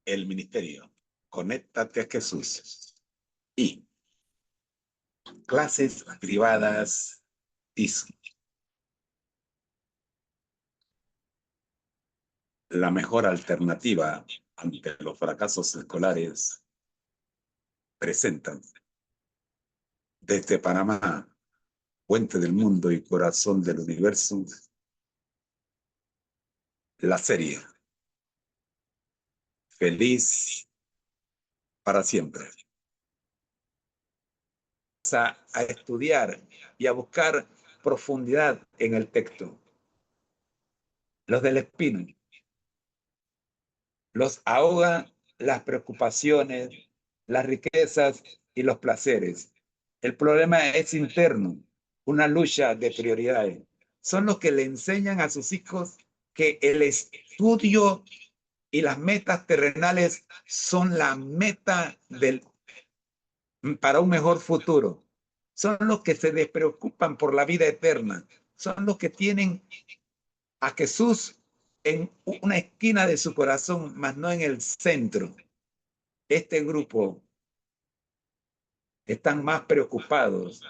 el ministerio. Conéctate a Jesús. Y clases privadas TISO. La mejor alternativa ante los fracasos escolares presentan desde Panamá, puente del mundo y corazón del universo, la serie Feliz para siempre. A estudiar y a buscar profundidad en el texto. Los del Espino los ahoga las preocupaciones, las riquezas y los placeres. El problema es interno, una lucha de prioridades. Son los que le enseñan a sus hijos que el estudio y las metas terrenales son la meta para un mejor futuro. Son los que se despreocupan por la vida eterna. Son los que tienen a Jesús en una esquina de su corazón, mas no en el centro. Este grupo están más preocupados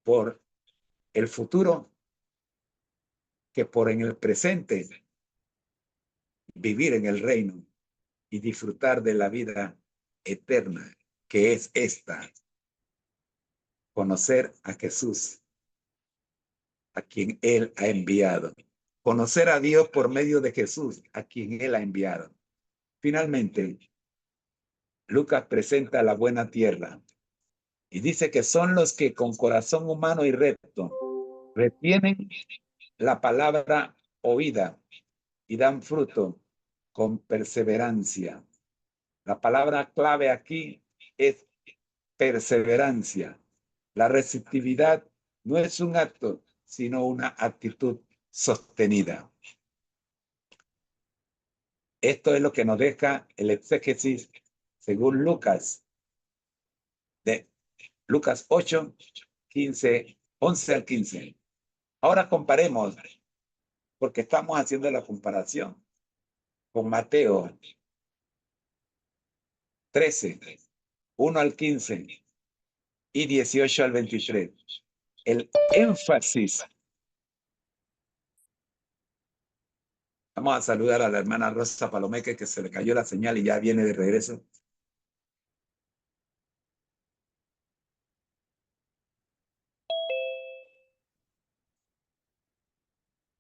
por el futuro que por en el presente vivir en el reino y disfrutar de la vida eterna, que es esta: conocer a Jesús, a quien Él ha enviado. Conocer a Dios por medio de Jesús, a quien Él ha enviado. Finalmente, Lucas presenta la buena tierra y dice que son los que con corazón humano y recto retienen la palabra oída y dan fruto con perseverancia. La palabra clave aquí es perseverancia. La receptividad no es un acto, sino una actitud sostenida. Esto es lo que nos deja el exégesis según Lucas, de Lucas 8, 15, 11 al 15. Ahora comparemos, porque estamos haciendo la comparación con Mateo 13, 1 al 15 y 18 al 23. El énfasis. Vamos a saludar a la hermana Rosa Palomeque, que se le cayó la señal y ya viene de regreso.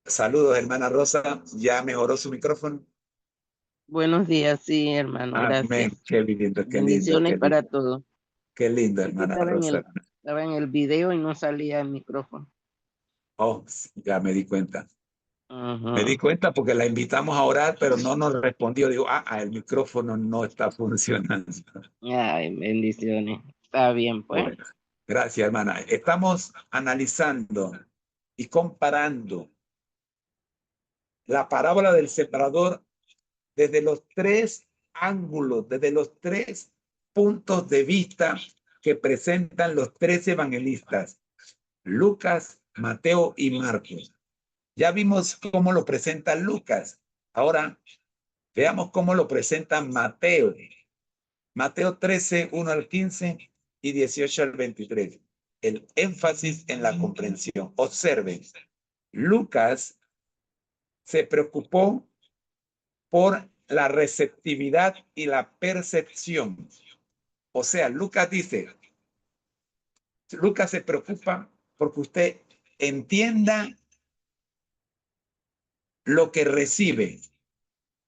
Saludos, hermana Rosa. ¿Ya mejoró su micrófono? Buenos días, sí, hermano, Amén. gracias. Qué lindo, qué lindo, Bendiciones qué para lindo. todos. Qué lindo, Es que hermana Rosa. estaba en el video y no salía el micrófono. Oh, ya me di cuenta. Me di Ajá. cuenta porque la invitamos a orar, pero no nos respondió. Digo, el micrófono no está funcionando. Ay, bendiciones. Está bien, pues. Bueno, gracias, hermana. Estamos analizando y comparando la parábola del sembrador desde los tres ángulos, desde los tres puntos de vista que presentan los tres evangelistas, Lucas, Mateo y Marcos. Ya vimos cómo lo presenta Lucas. Ahora veamos cómo lo presenta Mateo. Mateo 13, 1 al 15 y 18 al 23. El énfasis en la comprensión. Observen, Lucas se preocupó por la receptividad y la percepción. O sea, Lucas se preocupa porque usted entienda lo que recibe,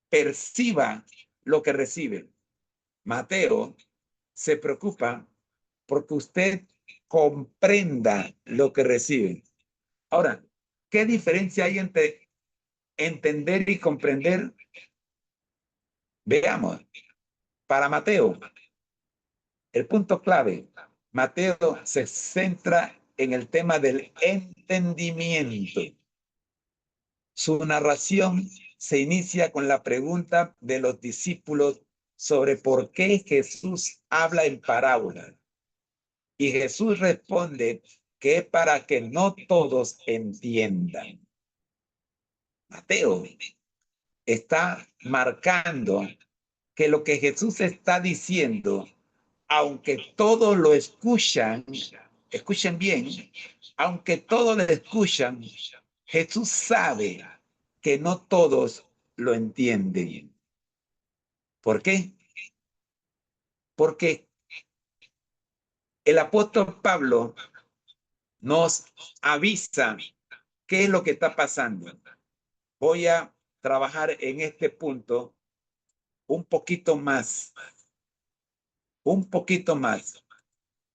perciba lo que recibe. Mateo se preocupa porque usted comprenda lo que recibe. Ahora, ¿qué diferencia hay entre entender y comprender? Veamos. Para Mateo, el punto clave, Mateo se centra en el tema del entendimiento. Su narración se inicia con la pregunta de los discípulos sobre por qué Jesús habla en parábolas. Y Jesús responde que es para que no todos entiendan. Mateo está marcando que lo que Jesús está diciendo, aunque todos lo escuchan, escuchen bien, aunque todos lo escuchan, Jesús sabe que no todos lo entienden. ¿Por qué? Porque el apóstol Pablo nos avisa qué es lo que está pasando. Voy a trabajar en este punto un poquito más, un poquito más.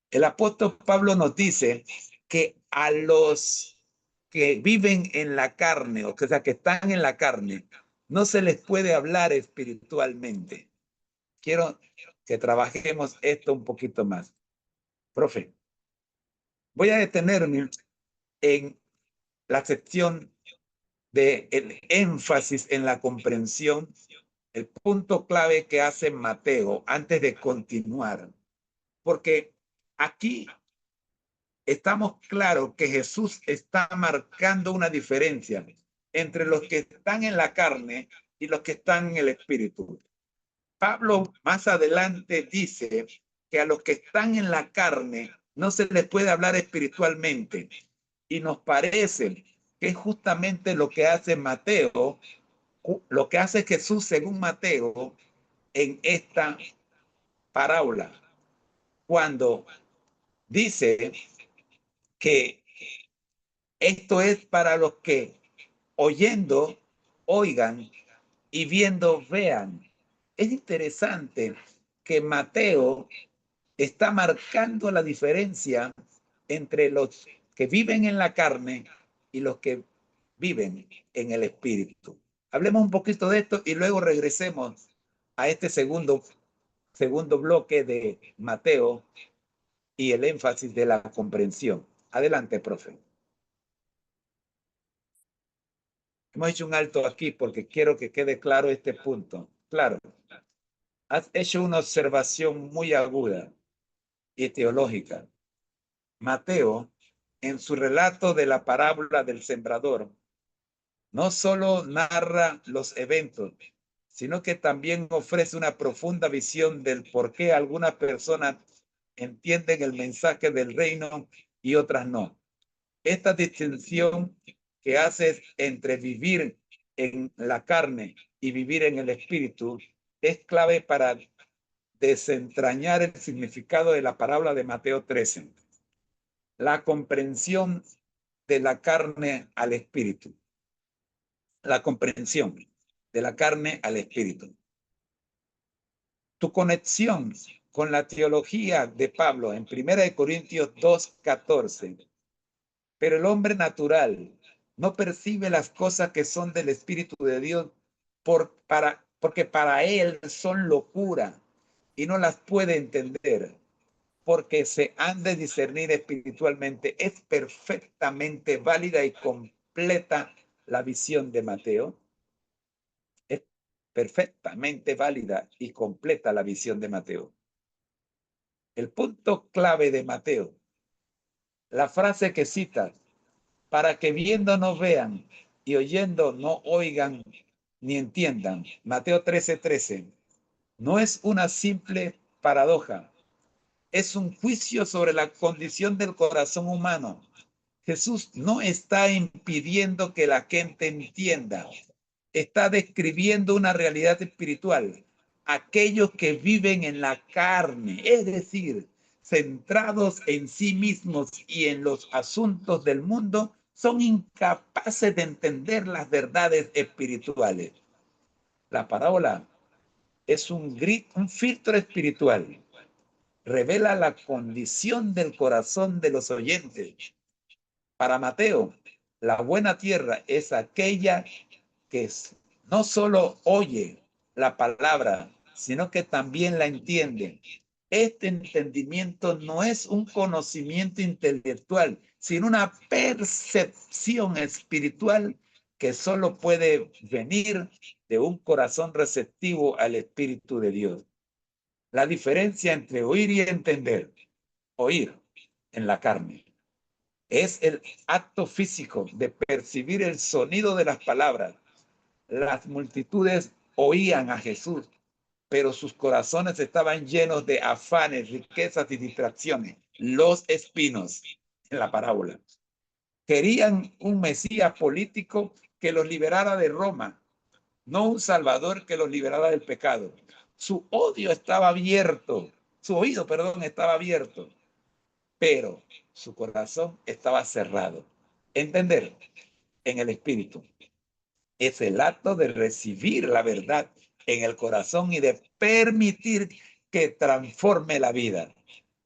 El apóstol Pablo nos dice que a los que viven en la carne, o sea, que están en la carne, no se les puede hablar espiritualmente. Quiero que trabajemos esto un poquito más. Profe, voy a detenerme en la sección del énfasis en la comprensión, el punto clave que hace Mateo antes de continuar, porque aquí estamos claros que Jesús está marcando una diferencia entre los que están en la carne y los que están en el espíritu. Pablo más adelante dice que a los que están en la carne no se les puede hablar espiritualmente, y nos parece que es justamente lo que hace Mateo, lo que hace Jesús según Mateo en esta parábola, cuando dice que esto es para los que oyendo, oigan, y viendo, vean. Es interesante que Mateo está marcando la diferencia entre los que viven en la carne y los que viven en el espíritu. Hablemos un poquito de esto y luego regresemos a este segundo bloque de Mateo y el énfasis de la comprensión. Adelante, profe. Hemos hecho un alto aquí porque quiero que quede claro este punto. Claro, has hecho una observación muy aguda y teológica. Mateo, en su relato de la parábola del sembrador, no solo narra los eventos, sino que también ofrece una profunda visión del por qué algunas personas entienden el mensaje del reino y otras no. Esta distinción que haces entre vivir en la carne y vivir en el espíritu es clave para desentrañar el significado de la parábola de Mateo 13. La comprensión de la carne al espíritu. La comprensión de la carne al espíritu. Tu conexión con la teología de Pablo en 1 Corintios 2:14. Pero el hombre natural no percibe las cosas que son del Espíritu de Dios porque para él son locura y no las puede entender, porque se han de discernir espiritualmente. Es perfectamente válida y completa la visión de Mateo. Es perfectamente válida y completa la visión de Mateo. El punto clave de Mateo, la frase que citas, para que viendo no vean y oyendo no oigan ni entiendan. Mateo 13:13. No es una simple paradoja, es un juicio sobre la condición del corazón humano. Jesús no está impidiendo que la gente entienda, está describiendo una realidad espiritual. Aquellos que viven en la carne, es decir, centrados en sí mismos y en los asuntos del mundo, son incapaces de entender las verdades espirituales. La parábola es un filtro espiritual. Revela la condición del corazón de los oyentes. Para Mateo, la buena tierra es aquella que no solo oye la palabra, sino que también la entiende. Este entendimiento no es un conocimiento intelectual, sino una percepción espiritual que solo puede venir de un corazón receptivo al Espíritu de Dios. La diferencia entre oír y entender, oír en la carne, es el acto físico de percibir el sonido de las palabras, Las multitudes oían a Jesús, pero sus corazones estaban llenos de afanes, riquezas y distracciones. Los espinos en la parábola querían un Mesías político que los liberara de Roma, no un Salvador que los liberara del pecado. Su odio estaba abierto, su oído, perdón, estaba abierto, pero su corazón estaba cerrado. Entender en el espíritu es el acto de recibir la verdad en el corazón y de permitir que transforme la vida.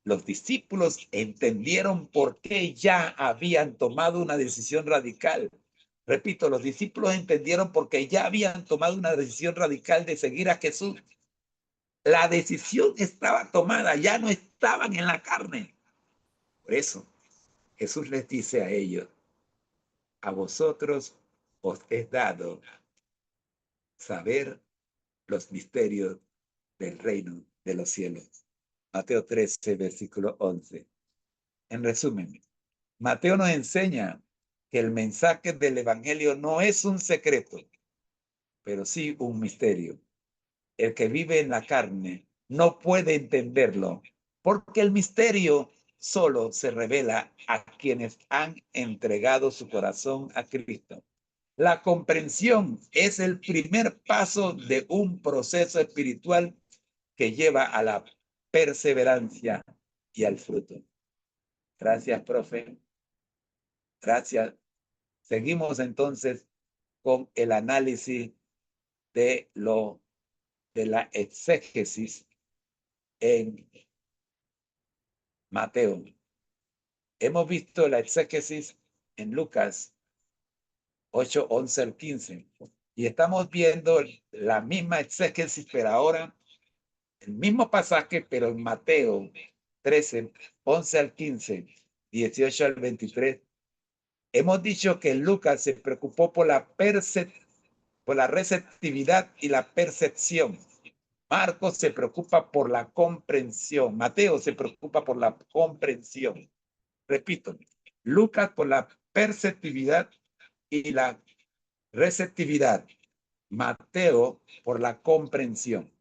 Los discípulos entendieron por qué ya habían tomado una decisión radical. Repito, los discípulos entendieron por qué ya habían tomado una decisión radical de seguir a Jesús. La decisión estaba tomada, ya no estaban en la carne. Por eso Jesús les dice a ellos, a vosotros os es dado saber los misterios del reino de los cielos. Mateo 13, versículo 11. En resumen, Mateo nos enseña que el mensaje del evangelio no es un secreto, pero sí un misterio. El que vive en la carne no puede entenderlo, porque el misterio solo se revela a quienes han entregado su corazón a Cristo. La comprensión es el primer paso de un proceso espiritual que lleva a la perseverancia y al fruto. Gracias, profe. Gracias. Seguimos entonces con el análisis de la exégesis en Mateo. Hemos visto la exégesis en Lucas 8, 11 al 15. Y estamos viendo la misma exégesis, pero ahora el mismo pasaje, pero en Mateo 13, 11 al 15, 18 al 23. Hemos dicho que Lucas se preocupó por la receptividad y la percepción. Marcos se preocupa por la comprensión. Mateo se preocupa por la comprensión. Repito, Lucas por la perceptividad y la receptividad. Mateo por la comprensión.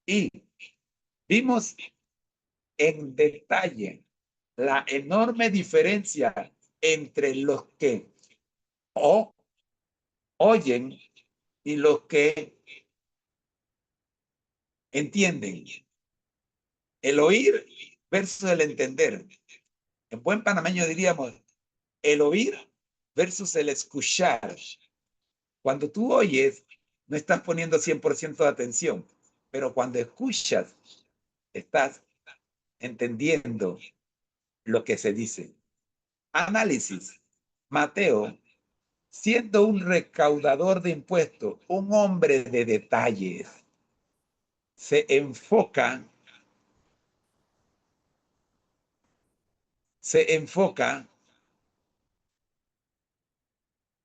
Y vimos en detalle la enorme diferencia entre los que oyen y los que entienden. El oír versus el entender. En buen panameño diríamos el oír versus el escuchar. Cuando tú oyes, no estás poniendo 100% de atención, pero cuando escuchas, estás entendiendo lo que se dice. Análisis. Mateo, siendo un recaudador de impuestos, un hombre de detalles, se enfoca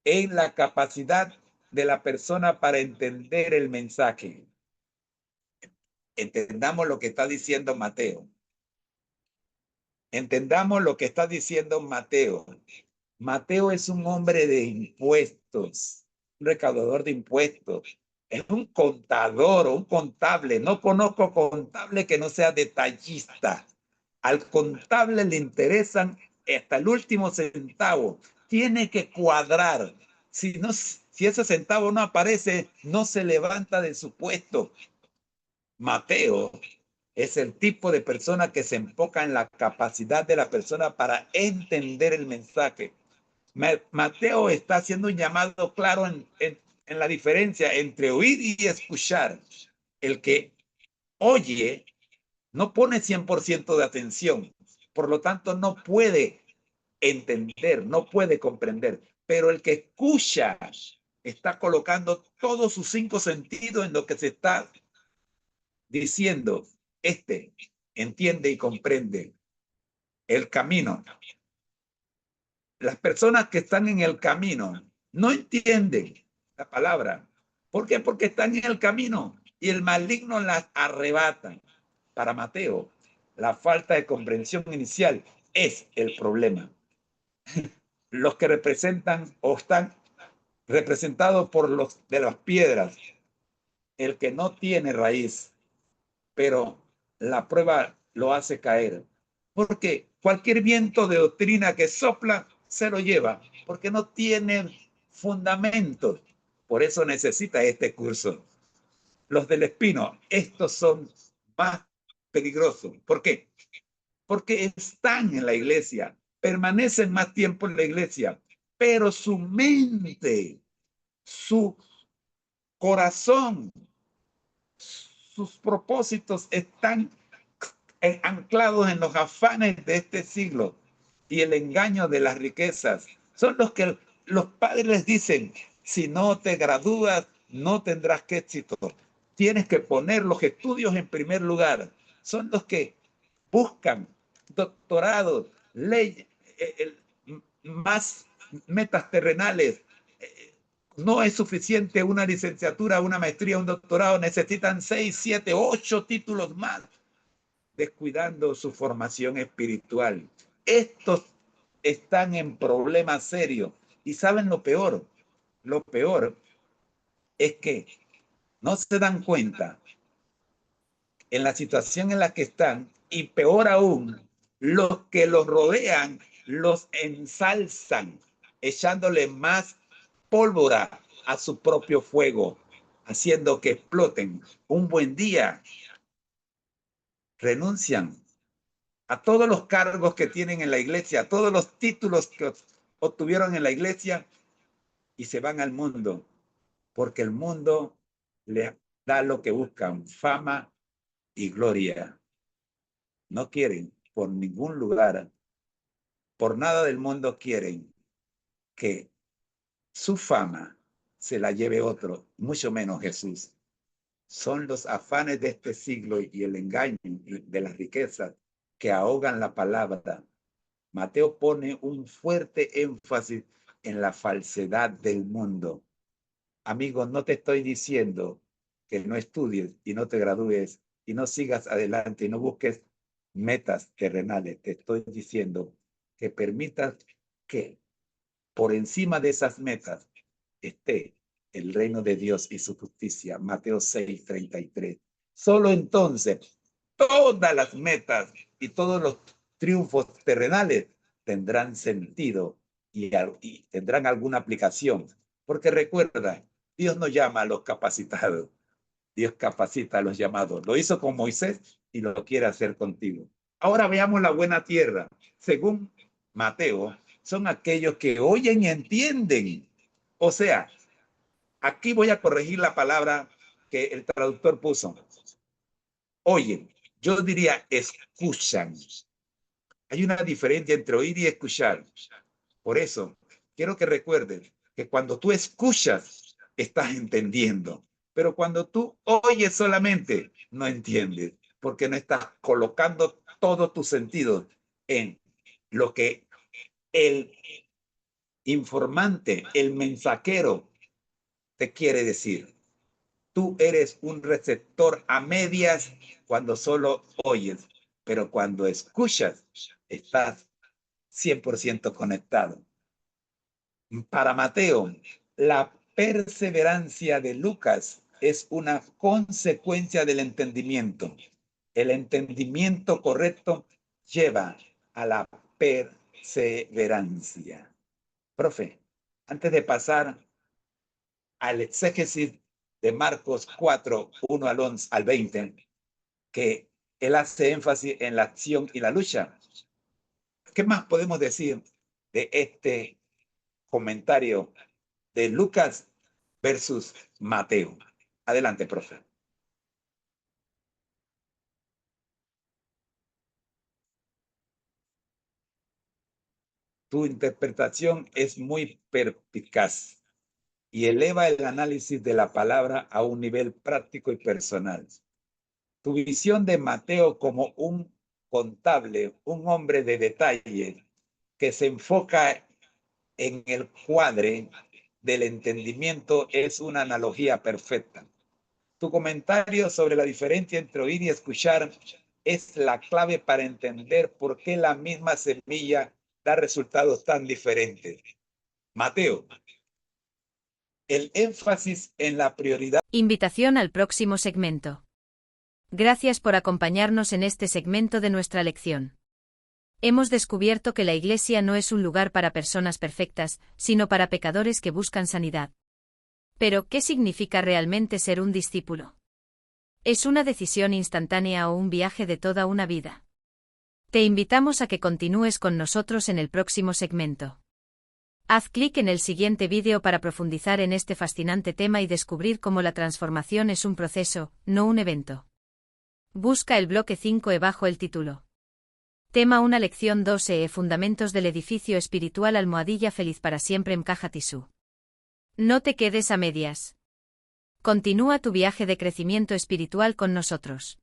en la capacidad de la persona para entender el mensaje. Entendamos lo que está diciendo Mateo. Entendamos lo que está diciendo Mateo. Mateo es un hombre de impuestos, un recaudador de impuestos. Es un contador o un contable. No conozco contable que no sea detallista. Al contable le interesan hasta el último centavo. Tiene que cuadrar. Si ese centavo no aparece, no se levanta de su puesto. Mateo es el tipo de persona que se enfoca en la capacidad de la persona para entender el mensaje. Mateo está haciendo un llamado claro en la diferencia entre oír y escuchar. El que oye no pone 100% de atención, por lo tanto no puede entender, no puede comprender, pero el que escucha está colocando todos sus 5 sentidos en lo que se está diciendo. Entiende y comprende el camino. Las personas que están en el camino no entienden la palabra. ¿Por qué? Porque están en el camino y el maligno las arrebata. Para Mateo, la falta de comprensión inicial es el problema. Los que representan o están representado por los de las piedras, el que no tiene raíz, pero la prueba lo hace caer. Porque cualquier viento de doctrina que sopla se lo lleva, porque no tiene fundamentos. Por eso necesita este curso. Los del espino, estos son más peligrosos. ¿Por qué? Porque están en la iglesia, permanecen más tiempo en la iglesia, pero su mente, su corazón, sus propósitos están anclados en los afanes de este siglo y el engaño de las riquezas. Son los que los padres les dicen, si no te gradúas, no tendrás éxito. Tienes que poner los estudios en primer lugar. Son los que buscan doctorados, leyes, más metas terrenales. No es suficiente una licenciatura, una maestría, un doctorado. Necesitan 6, 7, 8 títulos más, descuidando su formación espiritual. Estos están en problemas serios. ¿Y saben lo peor? Lo peor es que no se dan cuenta en la situación en la que están, y peor aún, los que los rodean los ensalzan, echándole más pólvora a su propio fuego, haciendo que exploten. Un buen día renuncian a todos los cargos que tienen en la iglesia, a todos los títulos que obtuvieron en la iglesia, y se van al mundo, porque el mundo les da lo que buscan, fama y gloria. No quieren por ningún lugar, por nada del mundo quieren que su fama se la lleve otro, mucho menos Jesús. Son los afanes de este siglo y el engaño de las riquezas que ahogan la palabra. Mateo pone un fuerte énfasis en la falsedad del mundo. Amigos, no te estoy diciendo que no estudies y no te gradúes y no sigas adelante y no busques metas terrenales. Te estoy diciendo que permitas que por encima de esas metas esté el reino de Dios y su justicia. Mateo 6:33. Solo entonces todas las metas y todos los triunfos terrenales tendrán sentido y tendrán alguna aplicación. Porque recuerda, Dios no llama a los capacitados, Dios capacita a los llamados. Lo hizo con Moisés y lo quiere hacer contigo. Ahora veamos la buena tierra. Según Mateo, son aquellos que oyen y entienden. O sea, aquí voy a corregir la palabra que el traductor puso. Oyen, yo diría escuchan. Hay una diferencia entre oír y escuchar. Por eso, quiero que recuerden que cuando tú escuchas, estás entendiendo. Pero cuando tú oyes solamente, no entiendes, porque no estás colocando todos tus sentidos en lo que el informante, el mensajero, te quiere decir. Tú eres un receptor a medias cuando solo oyes, pero cuando escuchas, estás 100% conectado. Para Mateo, la perseverancia de Lucas es una consecuencia del entendimiento. El entendimiento correcto lleva a la perseverancia. Profe, antes de pasar al exégesis de Marcos 4, 1 al 11, al 20, que él hace énfasis en la acción y la lucha. ¿Qué más podemos decir de este comentario de Lucas versus Mateo? Adelante, profe. Tu interpretación es muy perspicaz y eleva el análisis de la palabra a un nivel práctico y personal. Tu visión de Mateo como un contable, un hombre de detalle que se enfoca en el cuadre del entendimiento es una analogía perfecta. Tu comentario sobre la diferencia entre oír y escuchar es la clave para entender por qué la misma semilla da resultados tan diferentes. Mateo el énfasis en la prioridad. Invitación al próximo segmento. Gracias por acompañarnos en este segmento de nuestra lección. Hemos descubierto que la Iglesia no es un lugar para personas perfectas, sino para pecadores que buscan sanidad. Pero, ¿qué significa realmente ser un discípulo? ¿Es una decisión instantánea o un viaje de toda una vida? Te invitamos a que continúes con nosotros en el próximo segmento. Haz clic en el siguiente vídeo para profundizar en este fascinante tema y descubrir cómo la transformación es un proceso, no un evento. Busca el bloque 5E bajo el título. Tema 1 Lección 2E Fundamentos del edificio espiritual almohadilla feliz para siempre Mkaja Tisú. No te quedes a medias. Continúa tu viaje de crecimiento espiritual con nosotros.